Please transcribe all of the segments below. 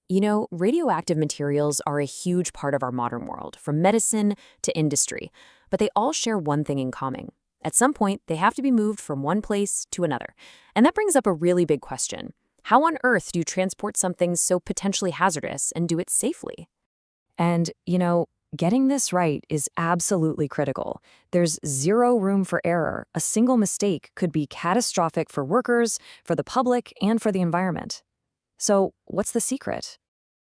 Radioactive materials are a huge part of our modern world, from medicine to industry, but they all share one thing in common. At some point, they have to be moved from one place to another. And that brings up a really big question. How on earth do you transport something so potentially hazardous and do it safely? Getting this right is absolutely critical. There's zero room for error. A single mistake could be catastrophic for workers, for the public, and for the environment. So, what's the secret?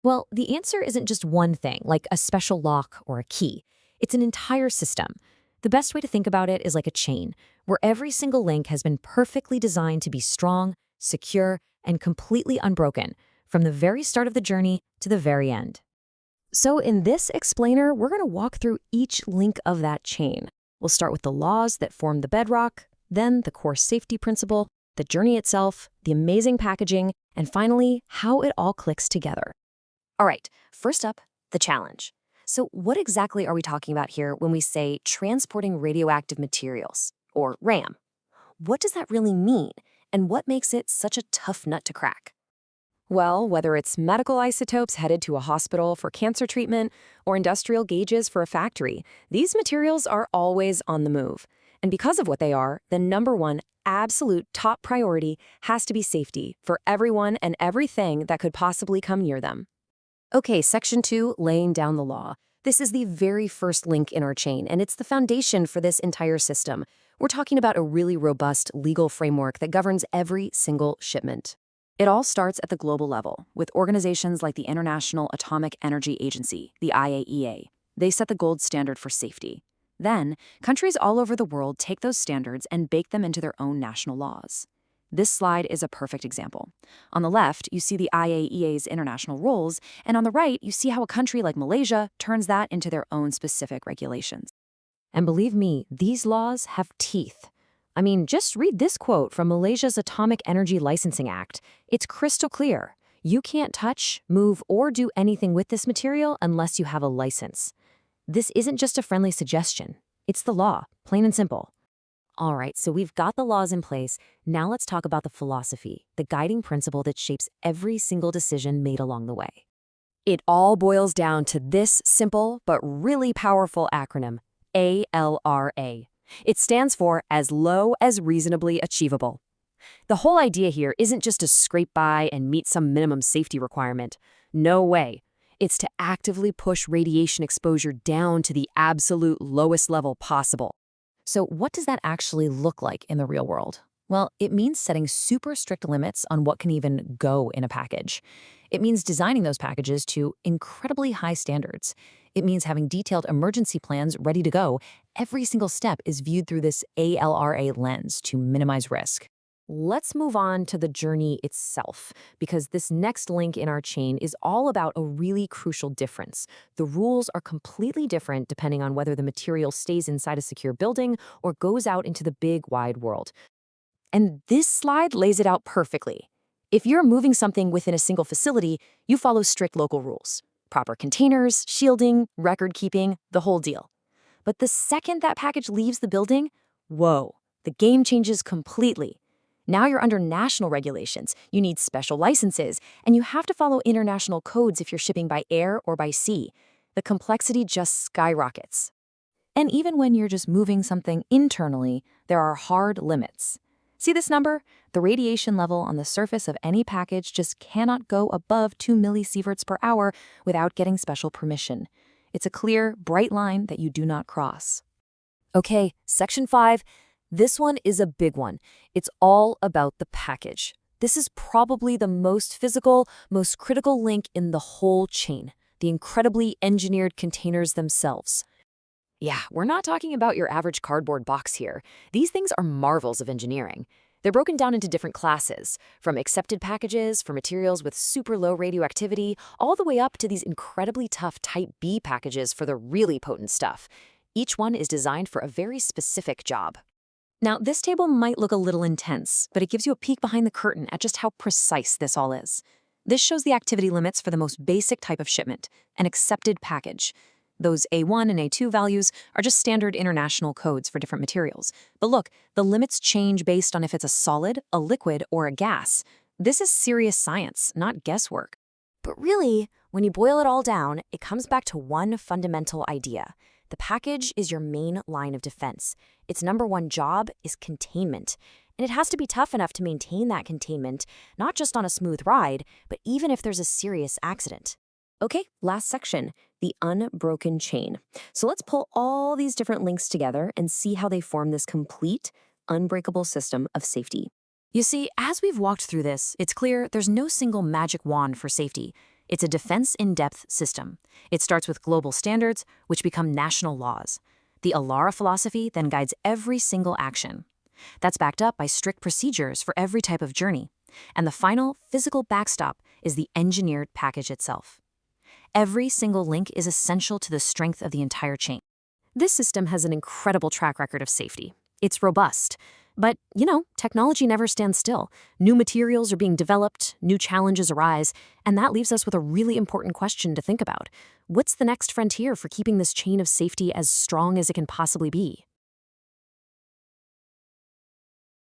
Well, the answer isn't just one thing, like a special lock or a key. It's an entire system. The best way to think about it is like a chain, where every single link has been perfectly designed to be strong, secure, and completely unbroken, from the very start of the journey to the very end. So in this explainer, we're going to walk through each link of that chain. We'll start with the laws that form the bedrock, then the core safety principle, the journey itself, the amazing packaging, and finally, how it all clicks together. All right, first up, the challenge. So what exactly are we talking about here when we say transporting radioactive materials, or RAM? What does that really mean, and what makes it such a tough nut to crack? Well, whether it's medical isotopes headed to a hospital for cancer treatment or industrial gauges for a factory, these materials are always on the move. And because of what they are, the number one absolute top priority has to be safety for everyone and everything that could possibly come near them. Okay, Section 2, laying down the law. This is the very first link in our chain, and it's the foundation for this entire system. We're talking about a really robust legal framework that governs every single shipment. It all starts at the global level, with organizations like the International Atomic Energy Agency, the IAEA. They set the gold standard for safety. Then, countries all over the world take those standards and bake them into their own national laws. This slide is a perfect example. On the left, you see the IAEA's international rules, and on the right, you see how a country like Malaysia turns that into their own specific regulations. And believe me, these laws have teeth. I mean, just read this quote from Malaysia's Atomic Energy Licensing Act. It's crystal clear. You can't touch, move, or do anything with this material unless you have a license. This isn't just a friendly suggestion. It's the law, plain and simple. All right, so we've got the laws in place. Now let's talk about the philosophy, the guiding principle that shapes every single decision made along the way. It all boils down to this simple but really powerful acronym, ALRA. It stands for as low as reasonably achievable. The whole idea here isn't just to scrape by and meet some minimum safety requirement. No way. It's to actively push radiation exposure down to the absolute lowest level possible. So what does that actually look like in the real world? Well, it means setting super strict limits on what can even go in a package. It means designing those packages to incredibly high standards. It means having detailed emergency plans ready to go. Every single step is viewed through this ALRA lens to minimize risk. Let's move on to the journey itself, because this next link in our chain is all about a really crucial difference. The rules are completely different depending on whether the material stays inside a secure building or goes out into the big, wide world. And this slide lays it out perfectly. If you're moving something within a single facility, you follow strict local rules. Proper containers, shielding, record keeping, the whole deal. But the second that package leaves the building, whoa, the game changes completely. Now you're under national regulations, you need special licenses, and you have to follow international codes if you're shipping by air or by sea. The complexity just skyrockets. And even when you're just moving something internally, there are hard limits. See this number? The radiation level on the surface of any package just cannot go above 2 millisieverts per hour without getting special permission. It's a clear, bright line that you do not cross. Okay, Section 5. This one is a big one. It's all about the package. This is probably the most physical, most critical link in the whole chain, the incredibly engineered containers themselves. Yeah, we're not talking about your average cardboard box here. These things are marvels of engineering. They're broken down into different classes, from accepted packages for materials with super low radioactivity, all the way up to these incredibly tough Type B packages for the really potent stuff. Each one is designed for a very specific job. Now, this table might look a little intense, but it gives you a peek behind the curtain at just how precise this all is. This shows the activity limits for the most basic type of shipment, an accepted package. Those A1 and A2 values are just standard international codes for different materials. But look, the limits change based on if it's a solid, a liquid, or a gas. This is serious science, not guesswork. But really, when you boil it all down, it comes back to one fundamental idea. The package is your main line of defense. Its number one job is containment. And it has to be tough enough to maintain that containment, not just on a smooth ride, but even if there's a serious accident. Okay, last section, the unbroken chain. So let's pull all these different links together and see how they form this complete, unbreakable system of safety. You see, as we've walked through this, it's clear there's no single magic wand for safety. It's a defense-in-depth system. It starts with global standards, which become national laws. The ALARA philosophy then guides every single action. That's backed up by strict procedures for every type of journey. And the final, physical backstop is the engineered package itself. Every single link is essential to the strength of the entire chain. This system has an incredible track record of safety. It's robust. But, technology never stands still. New materials are being developed, new challenges arise, and that leaves us with a really important question to think about. What's the next frontier for keeping this chain of safety as strong as it can possibly be?